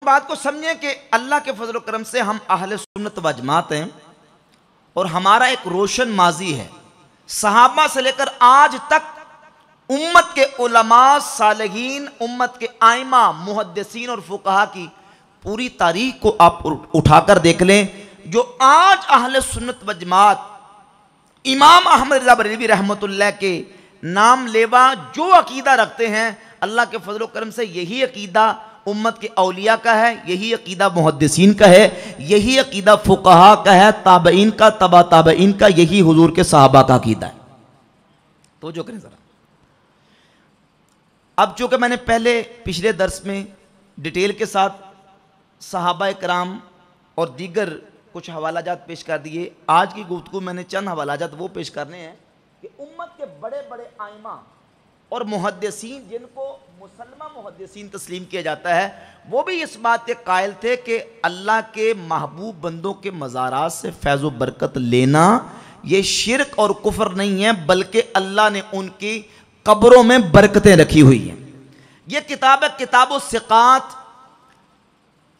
बात को समझें कि अल्लाह के फजल करम से हम अहले सुन्नत व जमात हैं और हमारा एक रोशन माजी है। सहाबा से लेकर आज तक उम्मत के उलमा सालिहीन, उम्मत के आइमा, मुहद्दिसीन और फुकहा की पूरी तारीख को आप उठाकर देख लें। जो आज अहले सुन्नत व जमात इमाम अहमद रज़ा बरेलवी रहमतुल्लाह के नाम लेवा जो अकीदा रखते हैं, अल्लाह के फजल करम से यही अकीदा उम्मत के औलिया का है, यही अकीदा मुहद्दिसीन का है, यही अकीदा फुकहा का है, ताबईन का, तबा ताबईन का, यही हुजूर के सहाबा का अकीदा है। तो जो करें ज़रा, अब चूँकि मैंने पहले पिछले दर्स में डिटेल के साथ सहाबा कराम और दीगर कुछ हवालाजात पेश कर दिए, आज की गुफ्तगू मैंने चंद हवालाजात वो पेश करने हैं कि उम्मत के बड़े बड़े आइमा और मुहद्दिसीन, जिनको मुसलमा मुहद्दिसीन तस्लीम किया जाता है, वो भी इस बात के कायल थे कि अल्लाह के महबूब बंदों के मज़ारात से फैज़ व बरकत लेना ये शिरक और कुफ्र नहीं है, बल्कि अल्लाह ने उनकी कब्रों में बरकतें रखी हुई हैं। ये किताब है किताब सिकात,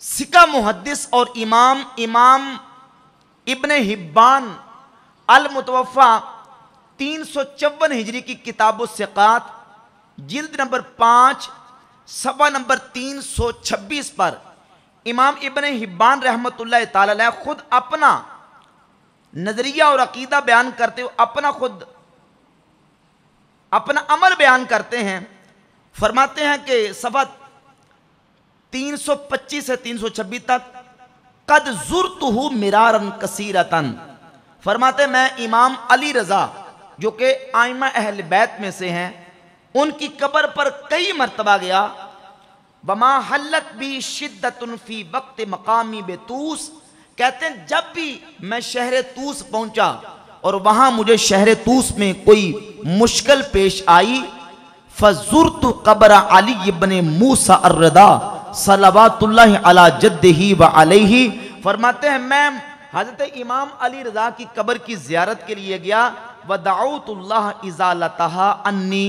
सिका मुहद्दिस और इमाम इब्न हिब्बान अल मुतवफ़ा 354 हिजरी की किताब सिकात, जिल्द नंबर 5 सफ़ा नंबर 326 पर इमाम इब्न हिब्बान रहमतुल्लाह ताला अलैह खुद अपना नजरिया और अकीदा बयान करते हुए अपना अमल बयान करते हैं। फरमाते हैं कि सफ़ा 325 से 326 तक कद ज़ुरतुहु मिरारन कसीरतन, फरमाते मैं इमाम अली रज़ा जो कि आइमा अहल बैत में से हैं, उनकी कब्र पर कई मरतबा गया। बमा हल्लत भी शिद्दतुन फी वक्त मकामी बेतूस, कहते हैं जब भी मैं शहर तूस पहुंचा और वहां मुझे शहर तूस में कोई मुश्किल पेश आई, फज़ुरतु क़ब्र अली इब्न मूसा अर्रदा सलवातुल्लाहि अला जद्दिही व अलैहि, फरमाते हैं मैं हज़रत इमाम अली रज़ा की कब्र की ज़ियारत के लिए गया। व दाऊतुल्लाह इज़ालतहा अन्नी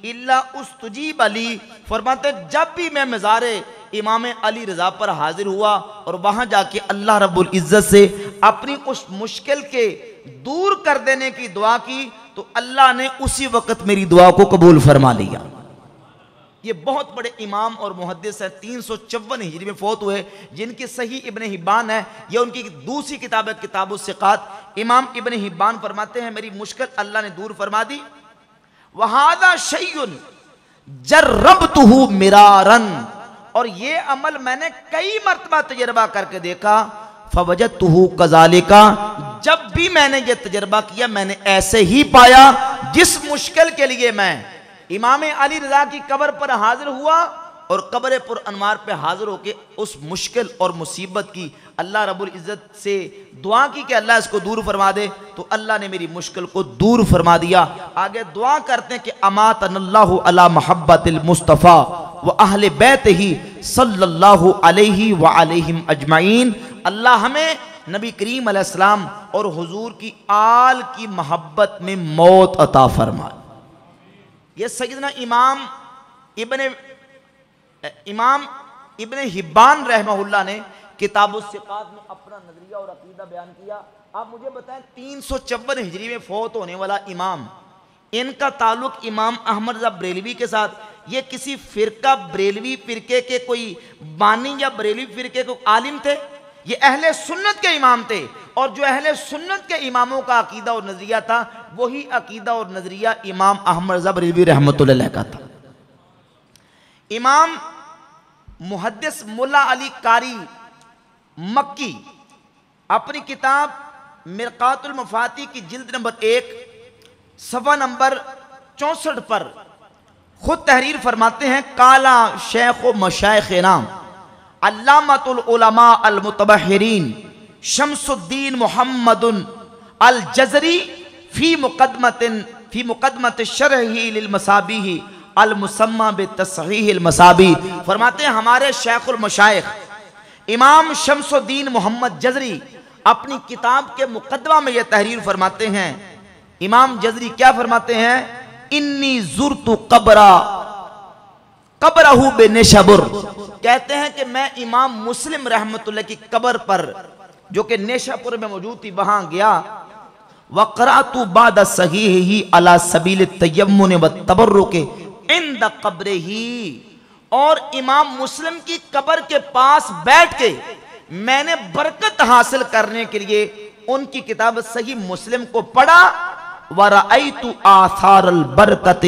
इल्ला उस्तुजीब अली, फरमाते जब भी मैं मज़ारे इमाम अली रज़ा पर हाजिर हुआ और वहाँ जाके अल्लाह रब्बुल इज़्ज़त से अपनी उस मुश्किल के दूर कर देने की दुआ की, तो अल्लाह ने उसी वक़्त मेरी दुआ को कबूल फरमा लिया। ये बहुत बड़े इमाम और मुहद्दिस हैं, 354 हिजरी में फौत हुए, जिनकी सही इब्न हिब्बान है। यह उनकी दूसरी किताब है किताब सिकात। इमाम इब्न हिब्बान फरमाते हैं मेरी मुश्किल अल्लाह ने दूर फरमा दी। वहादा शैउन जर्रबतुहु मिरारन, और ये अमल मैंने कई मरतबा तजर्बा करके देखा। फवजदतुहु कज़ालिका, जब भी मैंने ये तजर्बा किया मैंने ऐसे ही पाया जिस मुश्किल के लिए मैं इमाम अली रज़ा की कब्र पर हाजिर हुआ और कब्र पुर अनवार पे हाजिर होके उस मुश्किल और मुसीबत की अल्लाह रब्बुल इज़्ज़त से दुआ की कि अल्लाह इसको दूर फरमा दे, तो अल्लाह ने मेरी मुश्किल को दूर फरमा दिया। आगे दुआ करते हैं कि अमातनल्लाहु अला मुहब्बतिल मुस्तफ़ा व अहले बैतिही सल्लल्लाहु अलैहि व अलैहिम अजमाइन, अल्लाह हमें नबी करीम अलैहिस्सलाम और हुजूर की आल की मोहब्बत में मौत अता फरमाए। ये सैयदना इमाम इब्न हिब्बान रहमहुल्लाह ने किताबुस सिकात में अपना नजरिया और अकीदा बयान किया। आप मुझे बताएं 354 हिजरी में फौत होने वाला इमाम, इनका ताल्लुक इमाम अहमद रज़ा बरेलवी के साथ, ये किसी फिरका बरेलवी फिरके के कोई बानी या बरेलवी फिरके को आलिम थे? ये अहले सुन्नत के इमाम थे, और जो अहले सुन्नत के इमामों का अकीदा और नजरिया था वही अकीदा और नजरिया इमाम अहमद रज़ा बरेलवी रहमतुल्लाह अलैह का था। इमाम मुहद्दिस मुल्ला अली कारी मक्की अपनी किताब मिरकातुल मफाती की जिल्द नंबर 1 सफ़ा नंबर 64 पर खुद तहरीर फरमाते हैं, काला शेख व मशाइखना अल्लामतुल उलमा अल मुतबहिरीन शम्सुद्दीन मुहम्मदुन अल जज़री फी मुक़द्दमत शरही लिल मसाबीह अल मुसम्मा बितस्हीह अल मसाबी, फरमाते हैं हमारे शेखुल मशाइख इमाम शम्सुद्दीन मोहम्मद जज़री अपनी किताब के मुक़द्दमा में यह तहरीर फरमाते हैं। इमाम जज़री क्या फरमाते हैं? इन्नी ज़ुरतु क़ब्रा कब्रहू बेनेशबुर, कहते हैं कि मैं इमाम मुस्लिम रहमतुल्लाह की कब्र पर जो कि नेशापुर में मौजूद थी वहां गया। वक़रातु बाद सहीही अला सबील तयम्मुन व तबर्रुक इंद कब्रिही, और इमाम मुस्लिम की कब्र के पास बैठ के मैंने बरकत हासिल करने के लिए उनकी किताब सही मुस्लिम को पढ़ा। वरअयतु आसार अल बरकत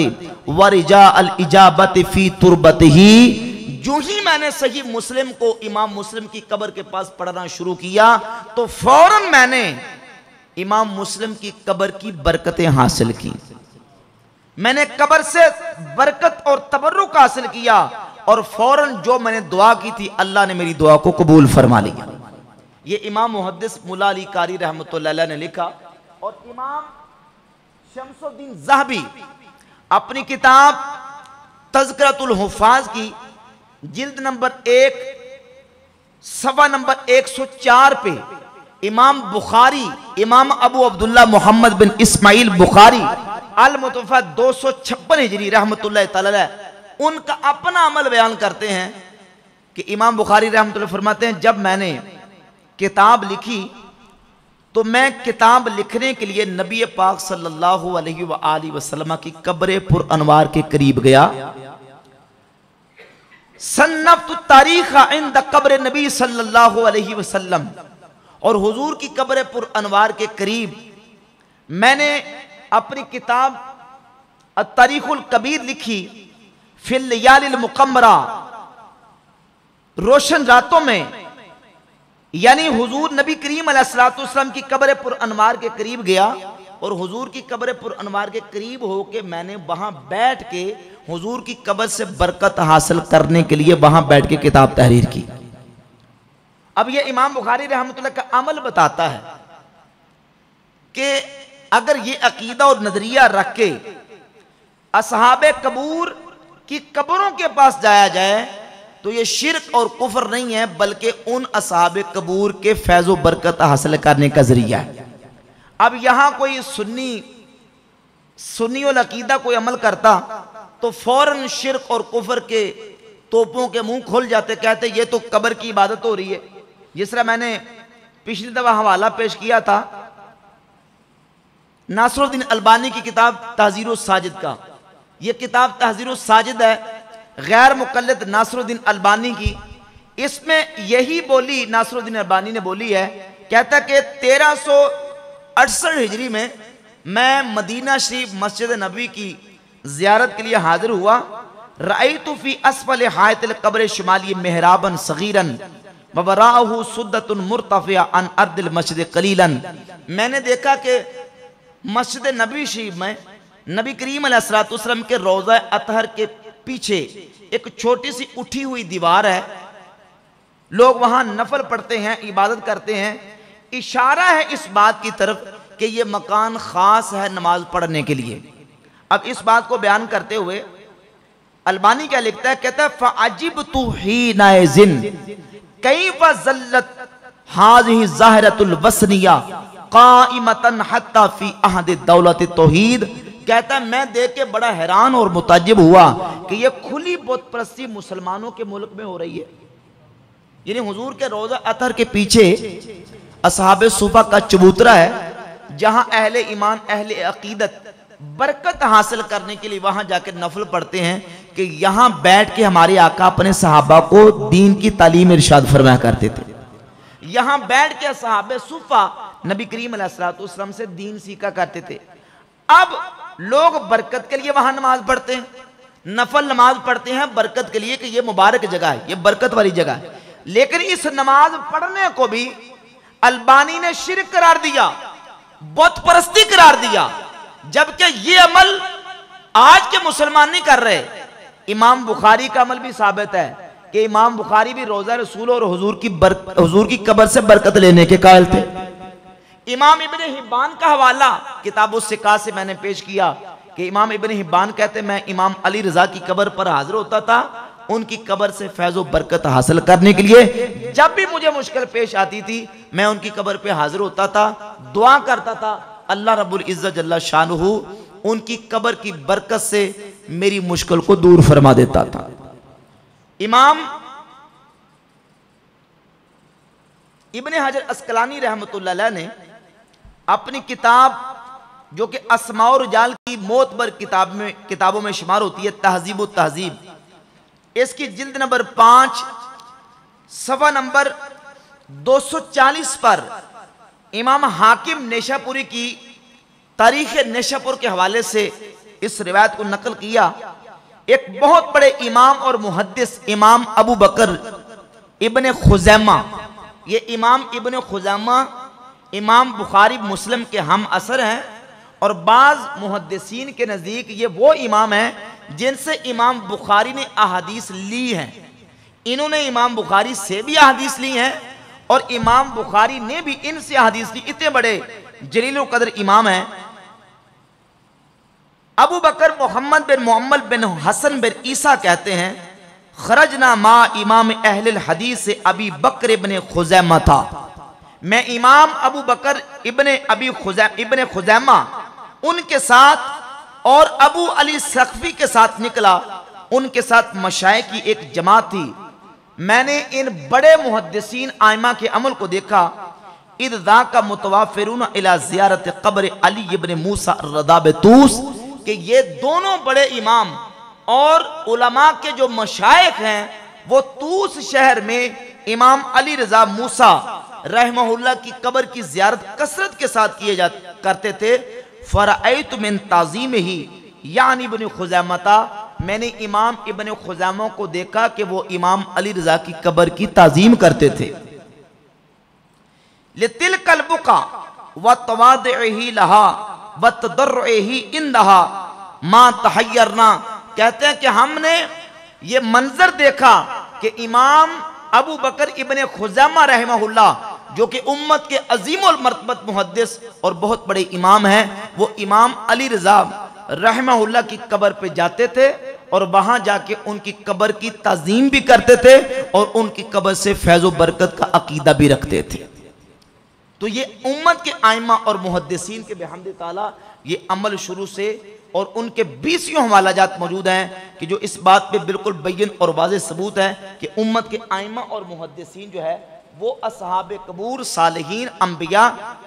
व रिजा अल इजाबत फी तुरबतिही, जो ही मैंने सही मुस्लिम को इमाम मुस्लिम की कब्र के पास पढ़ना शुरू किया तो फौरन मैंने इमाम मुस्लिम की कब्र की बरकतें हासिल की। मैंने कब्र से बरकत और तबर्रुक हासिल किया और फौरन जो मैंने दुआ की थी अल्लाह ने मेरी दुआ को कबूल फरमा लिया। ये इमाम मुहद्दिस मुल्ला अली कारी रहमतुल्लाह अलैह ने लिखा। और इमाम शम्सुद्दीन ज़हबी अपनी किताब तज़किरतुल हुफ़ाज़ की जिल्द नंबर 1 सफ़ा नंबर 104 पे इमाम बुखारी, इमाम अबू अब्दुल्ला मोहम्मद बिन इस्माइल बुखारी अल मुतवफ़्फ़ा 256 हिजरी रहमतुल्लाह तआला अलैह उनका अपना अमल बयान करते हैं कि इमाम बुखारी रहमतुल्लाह फरमाते हैं, जब मैंने किताब लिखी तो मैं किताब लिखने के लिए नबी पाक सल्लल्लाहु अलैहि वसल्लम की कब्र पुर अनवार के करीब गया। सन्नफ़्तु तारीख़ इंद कब्र नबी सल्लल्लाहु अलैहि वसल्लम, और हुजूर की कब्र पुर अनवार के करीब मैंने अपनी किताब अत-तारीख़ुल कबीर लिखी। फिल लयालिल मुक़म्मरा, रोशन रातों में, यानी हुजूर नबी करीम अलैहिस्सलातु वस्सलाम की कब्र पुर अनवार के करीब गया और हुजूर की कब्र पुर अनवार के करीब होके मैंने वहां बैठ के हुजूर की कब्र से बरकत हासिल करने के लिए वहां बैठ के किताब तहरीर की। अब यह इमाम बुखारी रहमतुल्लाह का अमल बताता है कि अगर ये अकीदा और नजरिया रख के असहाबे कबूर की कब्रों के पास जाया जाए तो ये शिरक और कुफर नहीं है, बल्कि उन असहाबे कबूर के फैज़ो बरकत हासिल करने का जरिया है। अब यहां कोई सुन्नी और अकीदा कोई अमल करता तो फौरन शिरक और कुफर के तोपों के मुंह खुल जाते, कहते ये तो कब्र की इबादत हो रही है। जिस तरह मैंने पिछली दफा हवाला पेश किया था नासरुद्दीन अलबानी की किताब तहज़ीरुस साजिद का। यह किताब तहज़ीरुस साजिद है, गैर मुक़ल्लिद नासरुद्दीन अलबानी की। इसमें यही बोली नासरुद्दीन अलबानी ने बोली है, कहता कि 1368 हिजरी में मैं मदीना शरीफ मस्जिद नबवी की ज़ियारत के लिए हाजिर हुआ। रअयतु फी अस्फल हायतिल कब्र शुमाली मेहराबन सगीरन व वराअहु सुद्दतुन मुर्तफ़िया अन अर्दिल मस्जिद कलीलन। मैंने देखा कि मस्जिद नबवी शरीफ में नबी करीम अलैहिस्सलातु वस्सलाम के रोज़ा अतहर के पीछे एक छोटी सी उठी हुई दीवार है, लोग वहां नफल पढ़ते हैं, इबादत करते हैं। इशारा है इस बात की तरफ कि यह मकान खास है नमाज पढ़ने के लिए। अब इस बात को बयान करते हुए अलबानी क्या लिखता है, कहता है फ़अजिबतु हीना इज़िन कैफ़ ज़ल्लत हाज़िही ज़ाहिरतुल वसनिया क़ाइमतन हत्ता फ़ी अहद दौलत तौहीद। कहता है मैं देख के बड़ा हैरान और मुताज्जिब हुआ कि ये खुली बुत परस्ती मुसलमानों के मुल्क में हो रही है। यानी हुजूर के रोज़ा अतहर के पीछे असहाबे सुफा का चबूतरा है जहां अहले ईमान अहले अकीदत बरकत हासिल करने के लिए वहां जाकर नफल पढ़ते हैं कि यहां बैठ के हमारे आका अपने सहाबा को दीन की तालीम इरशाद फरमाया करते थे। यहां बैठ के सहाबे सुफा नबी करीम अलैहिस्सलातु वस्सलाम से दीन सीखा करते थे। अब लोग बरकत के लिए वहां नमाज पढ़ते हैं, नफल नमाज पढ़ते हैं बरकत के लिए कि यह मुबारक जगह है, यह बरकत वाली जगह है। लेकिन इस नमाज पढ़ने को भी अलबानी ने शिरक करार दिया, बुत परस्ती करार दिया, जबकि ये अमल आज के मुसलमान नहीं कर रहे। इमाम बुखारी का अमल भी साबित है कि इमाम बुखारी भी रोज़ा रसूल और हुजूर की कब्र से बरकत लेने के कायल थे। इमाम इब्न हिब्बान का हवाला किताबुस सिका से मैंने पेश किया कि इमाम इब्न हिब्बान कहते मैं इमाम अली रजा की कब्र पर हाजिर होता था उनकी कब्र से फैज़ो बरकत हासिल करने के लिए। जब भी मुझे मुश्किल पेश आती थी मैं उनकी कब्र पे हाजिर होता था, दुआ करता था अल्लाह रब्बुल इज्जत जल्ला शानुहु उनकी कब्र की बरकत से मेरी मुश्किल को दूर फरमा देता था। इमाम इब्ने हजर अस्कलानी रहमतुल्लाह अलैह ने अपनी किताब जो कि अस्मा और रिजाल की मोतबर किताबों में शुमार होती है, तहजीब उत तहजीब, इसकी जिल्द नंबर 5 सफ़ा नंबर 240 पर इमाम हाकिम नेशापुरी की तारीख नेशापुर के हवाले से इस रिवायत को नकल किया। एक बहुत बड़े इमाम और मुहद्दिस इमाम अबू बकर इब्ने खुज़ैमा, ये इमाम इब्ने खुज़ैमा इमाम बुखारी मुस्लिम के हम असर हैं और बाज़ मुहद्दिसीन के नज़दीक ये वो इमाम हैं जिनसे इमाम बुखारी ने अहादीस ली हैं। इन्होंने इमाम बुखारी से भी अहादीस ली हैं और इमाम बुखारी ने भी इनसे अहादीस ली। इतने बड़े जलील कदर इमाम हैं। अबू बकर मोहम्मद बिन मुअम्मल बिन हसन बिन ईसा कहते हैं, खरजना मा इमाम अहल हदीस से अबी बकर इब्ने खुज़ैमा था। मैं इमाम अबू बकर इब्ने खुज़ैमा उनके साथ और अबू अली सख्फी के साथ निकला। उनके साथ मशाइख की एक जमात थी। मैंने इन बड़े मुहद्दिसीन आइमा के अमल को देखा। इदा का मुतवाफिरून इला ज़ियारत क़ब्र अली इब्ने मूसा रदा बेतूस, कि ये दोनों बड़े इमाम और उलमा के जो मशाइख हैं वो तूस शहर में इमाम अली रजा मूसा रहमहुल्लाह की कब्र की ज़ियारत कसरत के साथ करते थे। फ़रअयतु मिन ताज़ीमिही यानी इब्ने खुज़ैमा, मैंने इमाम इब्ने खुज़ैमा को देखा कि वो इमाम अली रजा की कब्र की ताज़ीम करते थे। लितिलकल बुका व तवादुही लहा व तदर्रुही इंदहा मा तहय्यरना, कहते हैं कि हमने ये मंजर देखा कि इमाम अबू बकर इब्ने खुज़ैमा रहमहुल्लाह जो कि उम्मत के अजीमुल मर्तबत मुहद्दिस और बहुत बड़े इमाम हैं, वो इमाम अली रजा रहमहुल्लाह की कब्र पे जाते थे और वहां जाके उनकी कब्र की ताज़ीम भी करते थे और उनकी कब्र से फैज़ो बरकत का अकीदा भी रखते थे। तो ये उम्मत के आइमा और मुहद्दिसीन के बिहम्दि ताला ये अमल शुरू से और उनके 20 हवालाजात मौजूद हैं कि जो इस बात पे बिल्कुल बैन और वाज़ेह सबूत है कि उम्मत के आइमा और मुहद्दिसीन जो है वो असहाबे कबूर, सालिहीन, अंबिया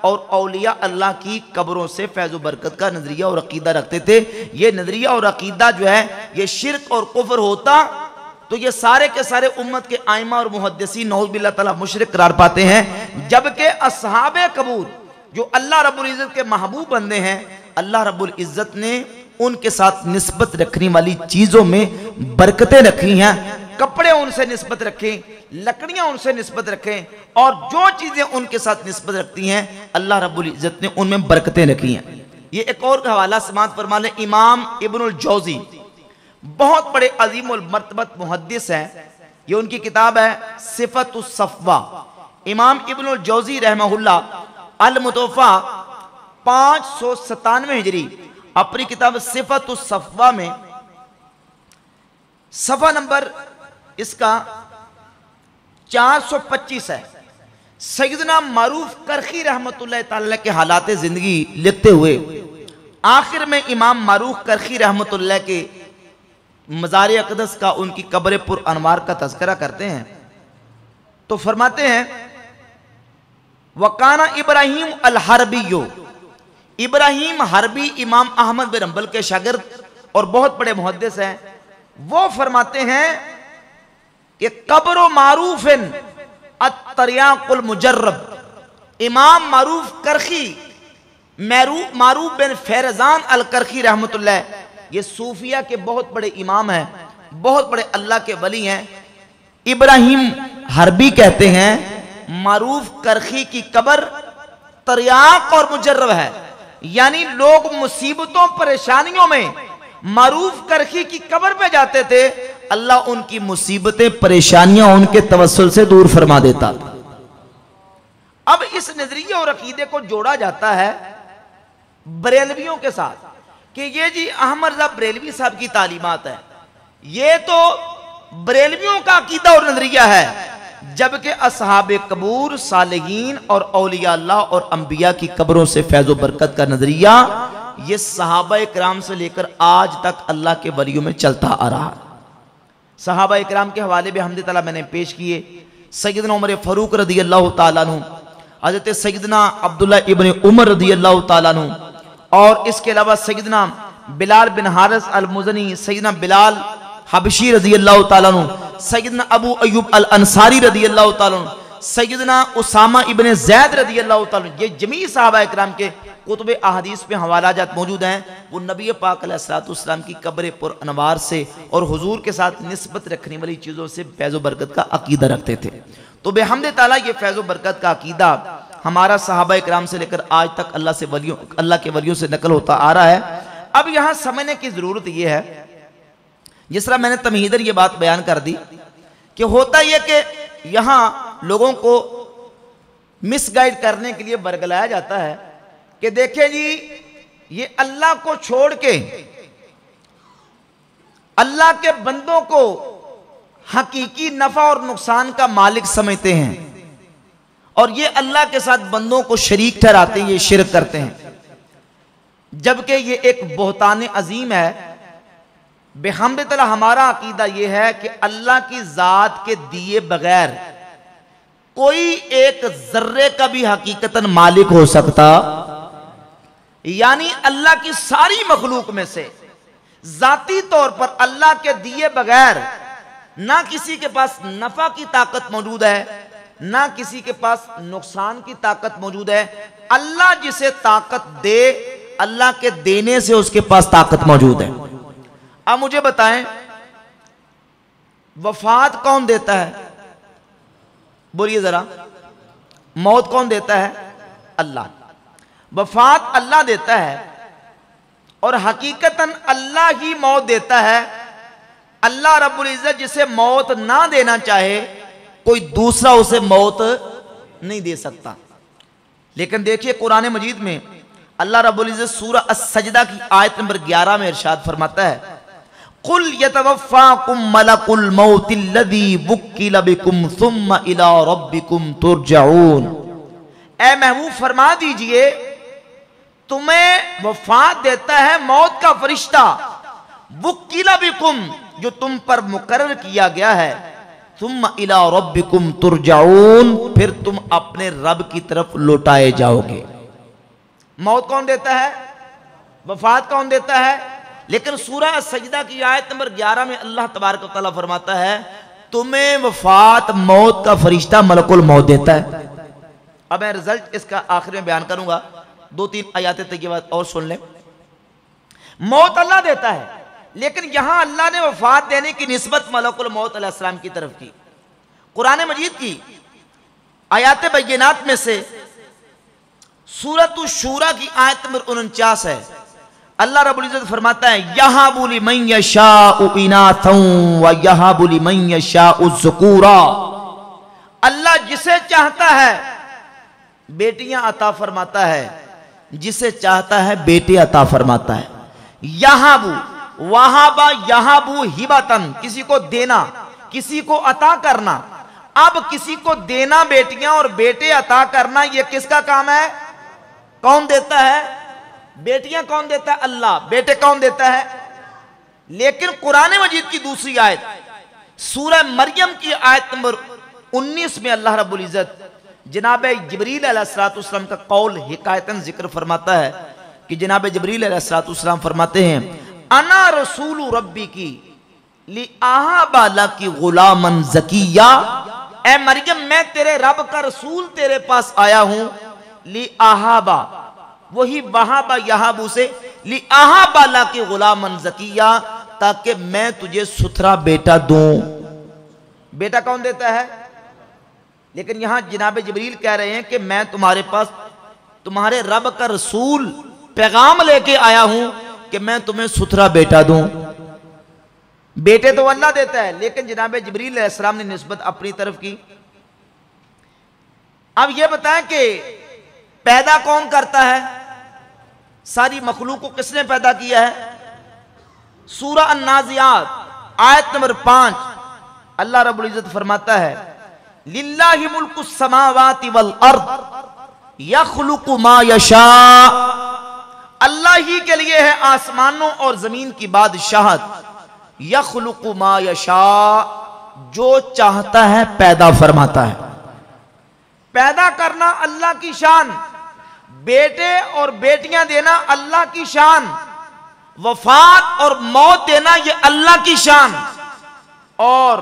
और औलिया अल्लाह की कब्रों से फैज़ बरकत का नजरिया और अकीदा रखते थे। ये नजरिया और अकीदा जो है ये शिरक और कुफ्र होता तो ये सारे के सारे उम्मत के आइमा और मुहद्दिसीन नऊज़ बिल्लाह ताला मुशरिक करार पाते हैं। जबकि असहाबे कबूर जो अल्लाह रब्बुल इज़्ज़त के महबूब बंदे हैं, अल्लाह रब्बुल इज़्ज़त ने उनके साथ निस्बत रखने वाली चीज़ों में बरकतें रखी हैं। कपड़े उनसे निस्बत रखें, लकड़ियां उनसे निस्बत रखें और जो चीज़ें उनके साथ निस्बत रखती हैं अल्लाह रब्बुल इज़्ज़त ने उनमें बरकतें रखी हैं। ये एक और हवाला समात फरमा लें। इमाम इब्नुल जौज़ी बहुत बड़े अजीमुल मर्तबत मुहद्दिस हैं। ये उनकी किताब है सिफ़तुस सफ़वा। इमाम इब्नुल जौज़ी रहमहुल्लाह अल मुतवफ़ा 597 हिजरी अपनी किताब सिफ़तुस सफ़वा में सफ़ा नंबर इसका 425 है। सैयदना मारूफ करखी रहमतुल्लाह ताला के हालात ज़िंदगी लिखते हुए आखिर में इमाम मारूफ करखी रहमतुल्लाह के मज़ार अक़दस का, उनकी कब्र पुर अनवार का तज़किरा करते हैं तो फरमाते हैं वकाना इब्राहीम अल हरबियो, इब्राहीम हरबी इमाम अहमद बिन हंबल के शागिर्द और बहुत बड़े मुहद्दिस हैं। वो फरमाते हैं कि कब्र मारूफिन अत्तरियाकुल मुजर्रब, इमाम मारूफ करखी मारूफ बिन फैरजान अल करखी रहमतुल्लाह, ये सूफिया के बहुत बड़े इमाम हैं, बहुत बड़े अल्लाह के वली हैं। इब्राहीम हरबी कहते हैं मारूफ करखी की कब्र तरियाक और मुजर्रब है, यानी लोग मुसीबतों परेशानियों में मारूफ करखी की कब्र पे जाते थे, अल्लाह उनकी मुसीबतें परेशानियां उनके तवस्सुल से दूर फरमा देता। अब इस नजरिए और अकीदे को जोड़ा जाता है बरेलवियों के साथ कि ये जी अहमद रज़ा बरेलवी साहब की तालीमात है, ये तो बरेलवियों का अकीदा और नजरिया है। जबकि असहाबे कबूर, सालिहीन और औलिया अल्लाह और अंबिया की कब्रों से फैज़ो बरकत का नजरिया ये सहाबा किराम से लेकर आज तक अल्लाह के वलियों में चलता आ रहा है। सहाबा इकराम के हवाले में हमद ताला मैंने पेश किए। सैयदना उमर फ़ारूक रदी अल्लाह ताला अन्हु, हज़रत सैयदना अब्दुल्ला इब्न उमर रदी अल्लाह ताला अन्हु, और इसके अलावा सैयदना बिलाल बिन हारिस अल मुज़नी, सैयदना बिलाल हबशी रदी अल्लाह ताला अन्हु, सैयदना अबू अय्यूब अल अंसारी रदी अल्लाह ताला अन्हु, सैयदना उसामा इब्न ज़ैद रदी अल्लाह ताला अन्हु, ये जमी सहाबा इकराम के कुतुब अहादीस में हवालाजात मौजूद हैं। वो नबी पाक अलैहिस्सलाम की कब्र पुर अनवार से और हुजूर के साथ निस्बत रखने वाली चीज़ों से फैज़ बरकत का अकीदा रखते थे। तो बेहम्द ताला ये फैज़ बरकत का अकीदा हमारा सहाबा इकराम से लेकर आज तक अल्लाह के वलियों से नकल होता आ रहा है। अब यहाँ समझने की ज़रूरत यह है, जिस तरह मैंने तमहीदन ये बात बयान कर दी कि होता यह कि यहाँ लोगों को मिसगाइड करने के लिए बरगलाया जाता है कि देखें जी, ये अल्लाह को छोड़ के अल्लाह के बंदों को हकीकी नफा और नुकसान का मालिक समझते हैं और ये अल्लाह के साथ बंदों को शरीक ठहराते हैं, ये शिरक करते हैं, जबकि ये एक बहतान अजीम है। बेहम्द ताला हमारा अकीदा यह है कि अल्लाह की जात के दिए बगैर कोई एक जर्रे का भी हकीकतन मालिक हो सकता, यानी अल्लाह की सारी मखलूक में से जाती तौर पर अल्लाह के दिए बगैर ना किसी के पास नफा की ताकत मौजूद है, ना किसी के पास नुकसान की ताकत मौजूद है। अल्लाह जिसे ताकत दे, अल्लाह के देने से उसके पास ताकत मौजूद है। अब मुझे बताएं, वफात कौन देता है? बोलिए जरा, मौत कौन देता है? अल्लाह। वफात अल्लाह देता है और हकीकतन अल्लाह ही मौत देता है। अल्लाह रब्बुल इज्जत जिसे मौत ना देना चाहे, कोई दूसरा उसे मौत नहीं दे सकता। लेकिन देखिए कुरान मजीद में अल्लाह रब्बुल इज्जत सूरा अस-सजदा की आयत नंबर 11 में इरशाद फरमाता है, कुल यतवफ़्फ़ाकुम मलकुल मौतिल्लज़ी वुक्किल बिकुम सुम्मा इला रब्बिकुम तुरजऊन। ऐ महबूब फरमा दीजिए, तुम्हें वफात देता है मौत का फरिश्ता, वुक्किल बिकुम, जो तुम पर मुकर्रर किया गया है, सुम्मा इला रब्बिकुम तुरजऊन, फिर तुम अपने रब की तरफ लौटाए जाओगे। मौत कौन देता है? वफात कौन देता है? लेकिन सूरह सजदा की आयत नंबर 11 में अल्लाह तबारक व तआला फरमाता है, तुम्हें वफात मौत का फरिश्ता मलकुल मौत देता है। अब मैं रिजल्ट इसका आखिर में बयान करूंगा, 2-3 आयातें तय्यबात और सुन लें। मौत अल्लाह देता है, लेकिन यहां अल्लाह ने वफात देने की निस्बत मलकुल मौत अलैहिस्सलाम की तरफ की। कुरान मजीद की आयात बय्यिनात में से सूरत शूरा की आयत नंबर 49 है। अल्लाह रब्बुल इज्जत फरमाता है, यहाबु लिमन यशाउ इनाथन व यहाबु लिमन यशाउ ज़ुकूरा। अल्लाह जिसे चाहता है बेटियां अता फरमाता है, जिसे चाहता है बेटे अता फरमाता है। यहाबु, वहाबा यहाबु हिबतन, किसी को देना, किसी को अता करना। अब किसी को देना बेटियां और बेटे अता करना, यह किसका काम है? कौन देता है? बेटियां कौन देता है? अल्लाह। बेटे कौन देता है? लेकिन कुरान मजीद की दूसरी आयत सूरह मरियम की आयत नंबर 19 में अल्लाह रब्बुल इज्जत जनाब जिब्रील अलैहिस्सलाम का कौल हिकायतन जिक्र फरमाता है कि जनाब जिब्रील अलैहिस्सलाम फरमाते हैं, अना रसूलु रब्बी की ली आहाबा लकी गुलामन ज़किया। ए मरियम, मैं तेरे रब का रसूल तेरे पास आया हूं। ली आहाबा, वही वहाबा यहाबू से, ली आहाबा लकी गुलामन ज़किया, ताकि मैं तुझे सुथरा बेटा दूं। बेटा कौन देता है? लेकिन यहां जनाब जिब्रील कह रहे हैं कि मैं तुम्हारे पास तुम्हारे रब का रसूल पैगाम लेके आया हूं कि मैं तुम्हें सुथरा बेटा दूं। बेटे तो अल्लाह देता है, लेकिन जनाब जिब्रील अलैहिस्सलाम ने निस्बत अपनी तरफ की। अब यह बताएं कि पैदा कौन करता है? सारी मखलूक को किसने पैदा किया है? सूरह अन्नाज़ियात आयत नंबर 5 अल्लाह रब्बुल इज्जत फरमाता है, लिल्लाहि मुल्कुस समावाति वल अर्द यख्लुकु मा यशा। अल्लाह ही के लिए है आसमानों और जमीन की बादशाहत, यखलुकु मा यशा, जो चाहता है पैदा फरमाता है। पैदा करना अल्लाह की शान, बेटे और बेटियां देना अल्लाह की शान, वफात और मौत देना ये अल्लाह की शान। और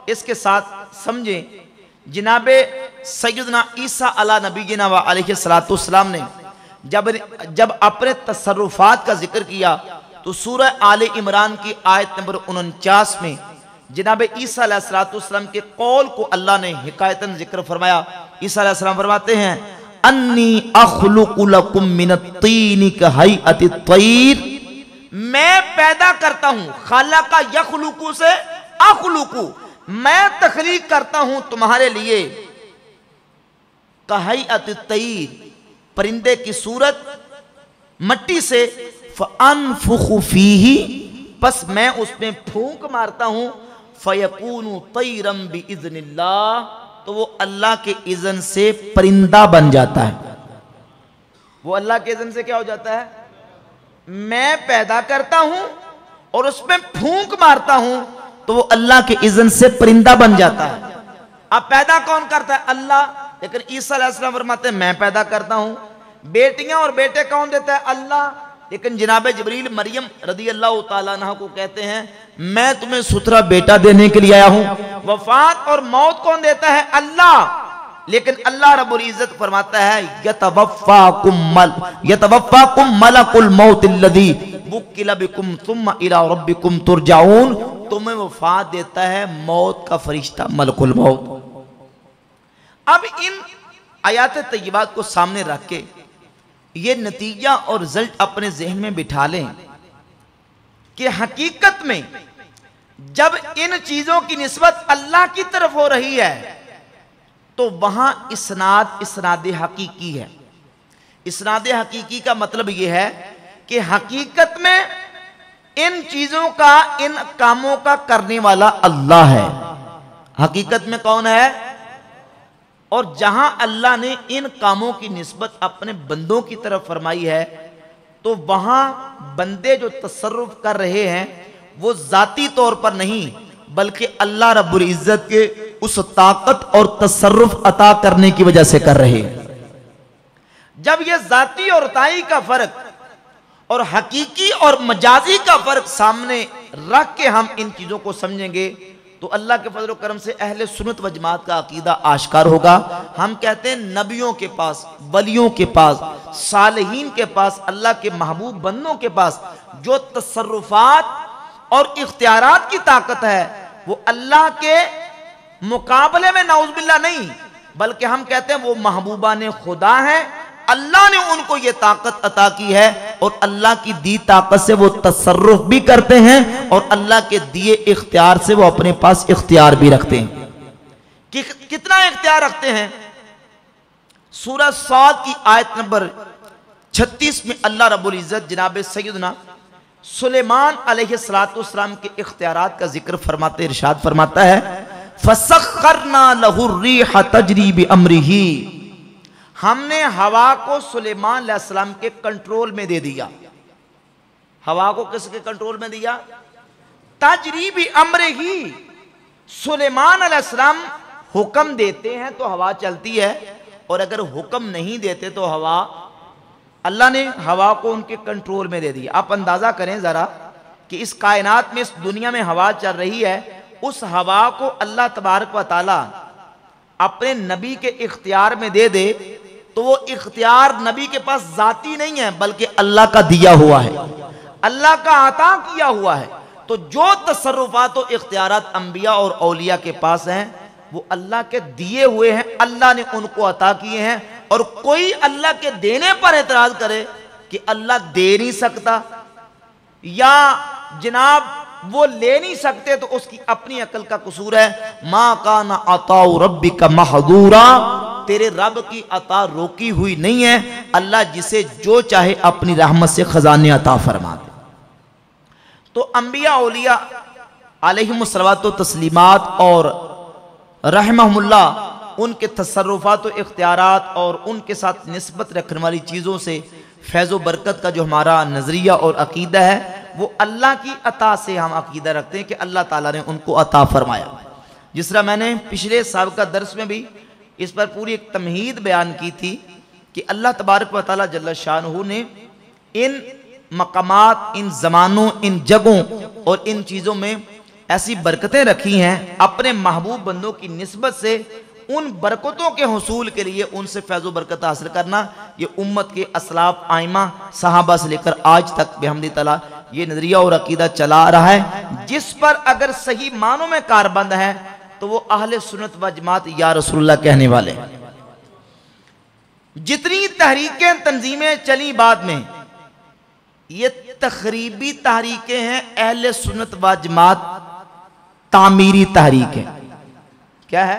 इसके साथ समझें, जनाबे सैयदना ईसा अला नबीना व अलैहिस्सलाम ने जब अपने तसर्रुफात का जिक्र किया तो सूरह आले इमरान की आयत नंबर 49 में जनाबे ईसा अलैहिस्सलाम के कौल को अल्लाह ने हिकायतन जिक्र फरमाया। ईसा अलैहिस्सलाम फरमाते हैं, अन्नी अखलुकु लकुम मिनत्तीनी कहैअति तैर, मैं पैदा करता हूं, खालका यखलुकु से अखलुकु, मैं तखलीक करता हूं तुम्हारे लिए कहैअति तैर, परिंदे की सूरत, मट्टी से, फअनफुखु फीही, बस मैं उसमें फूंक मारता हूं, फयकूनु तैरम बिइज़्निल्लाह, तो वो अल्लाह के इज़्न से परिंदा बन जाता है। वो अल्लाह के इज़्न से क्या हो जाता है? मैं पैदा करता हूं और उसमें फूंक मारता हूं तो वो अल्लाह के इज़्न से परिंदा बन जाता है। अब पैदा कौन करता है? अल्लाह। लेकिन ईसा अलैहिस्सलाम फरमाते हैं मैं पैदा करता हूं। बेटियां और बेटे कौन देता है? अल्लाह। लेकिन जनाब जिब्रील मरियम रदी अल्लाह तआला अन्हा को कहते हैं मैं तुम्हें सुथरा बेटा देने के लिए आया हूं। वफात और मौत कौन देता है? अल्लाह। लेकिन अल्लाह रब्बुल इज्जत फरमाता है यतवफ़्फ़ाकुम मलकुल मौत अल्लज़ी वुक्किला बिकुम सुम्मा इला रब्बिकुम तुरजाऊन, तुम्हें वफात देता है मौत का फरिश्ता मलकुल मौत। अब इन आयात तय्यबात को सामने रख के ये नतीजा और रिजल्ट अपने जहन में बिठा लें कि हकीकत में जब इन चीजों की निस्बत अल्लाह की तरफ हो रही है तो वहां इसनाद हकीकी है। इसनाद हकीकी का मतलब यह है कि हकीकत में इन चीजों का, इन कामों का करने वाला अल्लाह है। हकीकत में कौन है? और जहां अल्लाह ने इन कामों की निस्बत अपने बंदों की तरफ फरमाई है तो वहां बंदे जो तसर्रुफ कर रहे हैं वो जाती तौर पर नहीं बल्कि अल्लाह रब्बुल इज्जत के उस ताकत और तसर्रुफ अता करने की वजह से कर रहे हैं। जब ये जाती और ताई का फर्क और हकीकी और मजाजी का फर्क सामने रख के हम इन चीजों को समझेंगे तो अल्लाह के फजल करम से अहले सुन्नत व जमात का अकीदा आश्कार होगा। हम कहते हैं नबियों के पास, वलियों के पास, सालिहीन के पास, अल्लाह के महबूब बंदों के पास जो तसर्रुफात और इख्तियारात की ताकत है वो अल्लाह के मुकाबले में नाउज़ुबिल्लाह नहीं बल्कि हम कहते हैं वो महबूबाने खुदा हैं। अल्लाह ने उनको ये ताकत अता की है और अल्लाह की दी ताकत से वो तसर्रुफ भी करते हैं और अल्लाह के दिए इख्तियार से वो अपने पास इख्तियार भी रखते हैं। कि कितना इख्तियार रखते हैं? सूरह साद की आयत नंबर 36 में अल्लाह रब्बुल इज्जत जनाब सैयदना सुलेमान अलैहिस्सलाम के इख्तियारात का जिक्र फरमाते इरशाद फरमाता है फसख्खरना लहु रिह तजरी बिअम्रिही, हमने हवा को सुलेमान अलैहिस्सलाम के कंट्रोल में दे दिया। हवा को किसके कंट्रोल में दिया? तजरी बिअम्रिही, सुलेमान अलैहिस्सलाम हुक्म देते हैं तो हवा चलती है और अगर हुक्म नहीं देते तो हवा, अल्लाह ने हवा को उनके कंट्रोल में दे दिया। आप अंदाजा करें जरा कि इस कायनात में, इस दुनिया में हवा चल रही है, उस हवा को अल्लाह तबारक व तआला अपने नबी के इख्तियार में दे दे तो वो इख्तियार नबी के पास जाती नहीं है बल्कि अल्लाह का दिया हुआ है, अल्लाह का अता किया हुआ है। तो जो तसर्रुफात और इख्तियारात अंबिया और औलिया के पास हैं वो अल्लाह के दिए हुए हैं, अल्लाह ने उनको अता किए हैं। और कोई अल्लाह के देने पर एतराज करे कि अल्लाह दे नहीं सकता या जनाब वो ले नहीं सकते तो उसकी अपनी अकल का कसूर है। मा काना अताउ रब्बिका महदूरा, तेरे रब की अता रोकी हुई नहीं है। अल्लाह जिसे जो चाहे अपनी रहमत से खजाने अता फरमा दे। तो अंबिया औलिया अलैहिमुस्सलातो तस्लीमात और रहमहुमुल्लाह उनके तसर्रुफात और इख्तियारात और उनके साथ निस्बत रखने वाली चीज़ों से फैज़ व बरकत का जो हमारा नज़रिया और अकीदा है वो अल्लाह की अता से हम अकीदा रखते हैं कि अल्लाह ताला ने उनको अता फरमाया। जिस तरह मैंने पिछले साबिक़ा दर्स में भी इस पर पूरी एक तमहीद बयान की थी कि अल्लाह तबारक व तआला जल्ल शानहू ने इन मकामात, इन ज़मानों, इन जगहों और इन चीज़ों में ऐसी बरकतें रखी हैं अपने महबूब बंदों की निस्बत से। उन बरकतों के हुसूल के लिए उनसे फैज़ बरकत हासिल करना, ये उम्मत के असलाफ आइमा सहाबा से लेकर आज तक बेहमदी तआला ये नजरिया और अकीदा चला आ रहा है, जिस पर अगर सही मानों में कारबंद है तो वो अहले सुन्नत व जमात या रसूलुल्लाह कहने वाले। जितनी तहरीकें तंजीमें चली बाद में, ये तखरीबी तहरीकें हैं, अहले सुन्नत व जमात तामीरी तहरीकें। क्या है?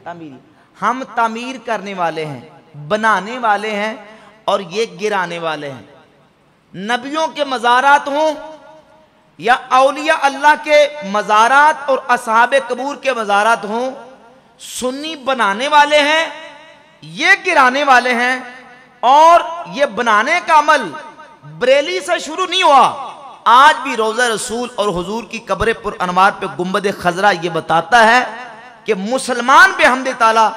तामीरी। हम तामीर करने वाले हैं, बनाने वाले हैं और ये गिराने वाले हैं। नबियों के मज़ारात हों या औलिया अल्लाह के मज़ारात और असहाबे कबूर के मज़ारात हों, सुन्नी बनाने वाले हैं, ये गिराने वाले हैं। और ये बनाने का अमल बरेली से शुरू नहीं हुआ। आज भी रोज़ा रसूल और हुजूर की कब्र पुर अनवार पे गुंबद खजरा ये बताता है कि मुसलमान बेहमद ताला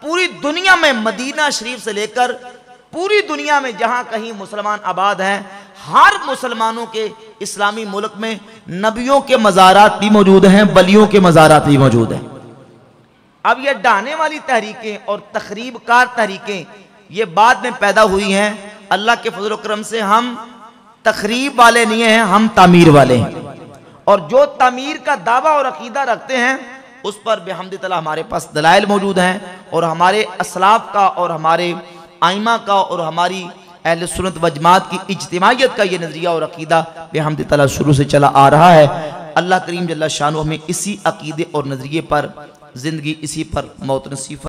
पूरी दुनिया में, मदीना शरीफ से लेकर पूरी दुनिया में जहां कहीं मुसलमान आबाद हैं, हर मुसलमानों के इस्लामी मुल्क में नबियों के मज़ारात भी मौजूद हैं, वलियों के मज़ारात भी मौजूद हैं। अब ये डाने वाली तहरीकें और तखरीबकार तहरीकें ये बाद में पैदा हुई हैं। अल्लाह के फजल व करम से हम तखरीब वाले नहीं हैं, हम तामीर वाले हैं। और जो तामीर का दावा और अकीदा रखते हैं उस पर बेहमद तआला हमारे पास दलाइल मौजूद हैं और हमारे असलाफ का और हमारे आइमा का और हमारी अहले सुन्नत व जमात की इज्तिमाइयत का ये नजरिया और अकीदा बेहमद तआला शुरू से चला आ रहा है। अल्लाह करीम जल्ल शानो हमें इसी अकीदे और नजरिए पर जिंदगी, इसी पर मौत नसीब